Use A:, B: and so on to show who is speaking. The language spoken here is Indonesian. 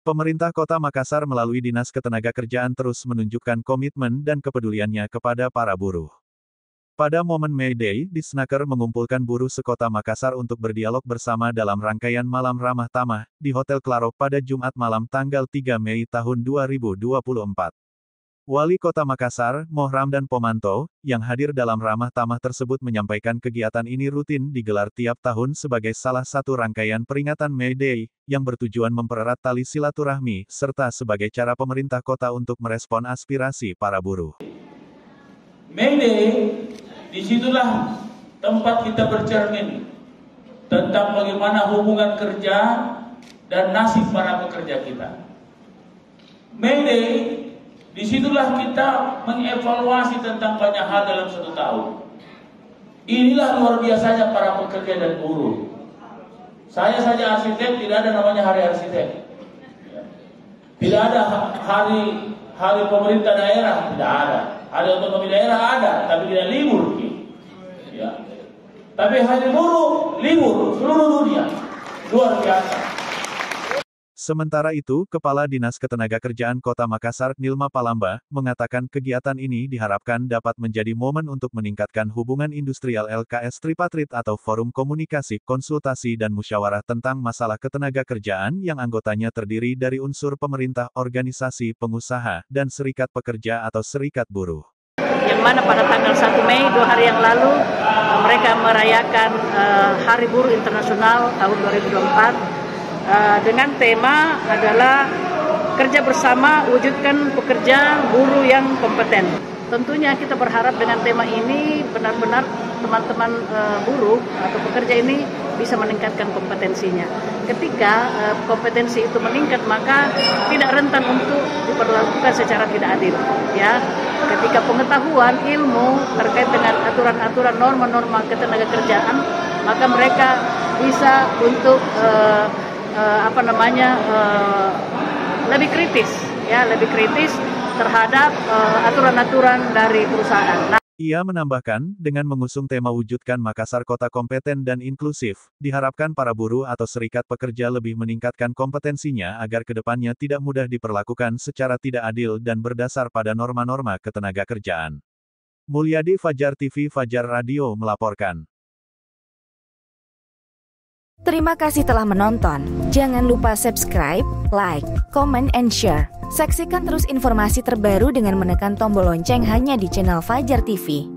A: Pemerintah Kota Makassar melalui Dinas Ketenagakerjaan terus menunjukkan komitmen dan kepeduliannya kepada para buruh. Pada momen May Day, Disnaker mengumpulkan buruh sekota Makassar untuk berdialog bersama dalam rangkaian Malam Ramah Tamah di Hotel Claro pada Jumat malam tanggal 3 Mei tahun 2024. Wali Kota Makassar, Moh Ramdan Pomanto, yang hadir dalam ramah tamah tersebut menyampaikan kegiatan ini rutin digelar tiap tahun sebagai salah satu rangkaian peringatan May Day, yang bertujuan mempererat tali silaturahmi, serta sebagai cara pemerintah kota untuk merespon aspirasi para buruh.
B: May Day, disitulah tempat kita bercermin tentang bagaimana hubungan kerja dan nasib para pekerja kita. May Day, disitulah kita mengevaluasi tentang banyak hal dalam satu tahun. Inilah luar biasanya para pekerja dan buruh. Saya saja arsitek, tidak ada namanya hari arsitek. Tidak ada hari pemerintah daerah, tidak ada. Hari otonomi daerah ada, tapi tidak libur. Ya. Tapi hari buruh libur seluruh dunia. Luar biasa.
A: Sementara itu, Kepala Dinas Ketenagakerjaan Kota Makassar, Nilma Palamba, mengatakan kegiatan ini diharapkan dapat menjadi momen untuk meningkatkan hubungan industrial LKS Tripartit atau Forum Komunikasi, Konsultasi dan Musyawarah tentang masalah ketenagakerjaan yang anggotanya terdiri dari unsur pemerintah, organisasi, pengusaha, dan serikat pekerja atau serikat buruh.
C: Yang mana pada tanggal 1 Mei, 2 hari yang lalu, mereka merayakan Hari Buruh Internasional tahun 2024, dengan tema adalah kerja bersama wujudkan pekerja buruh yang kompeten. Tentunya kita berharap dengan tema ini benar-benar teman-teman buruh atau pekerja ini bisa meningkatkan kompetensinya. Ketika kompetensi itu meningkat, maka tidak rentan untuk diperlakukan secara tidak adil. Ya, ketika pengetahuan ilmu terkait dengan aturan-aturan norma-norma ketenagakerjaan, maka mereka bisa untuk lebih kritis terhadap aturan-aturan dari perusahaan.
A: Ia menambahkan, dengan mengusung tema wujudkan Makassar Kota Kompeten dan Inklusif, diharapkan para buruh atau serikat pekerja lebih meningkatkan kompetensinya agar kedepannya tidak mudah diperlakukan secara tidak adil dan berdasar pada norma-norma ketenagakerjaan. Mulyadi, Fajar TV, Fajar Radio melaporkan.
D: Terima kasih telah menonton. Jangan lupa subscribe, like, comment, and share. Saksikan terus informasi terbaru dengan menekan tombol lonceng hanya di channel Fajar TV.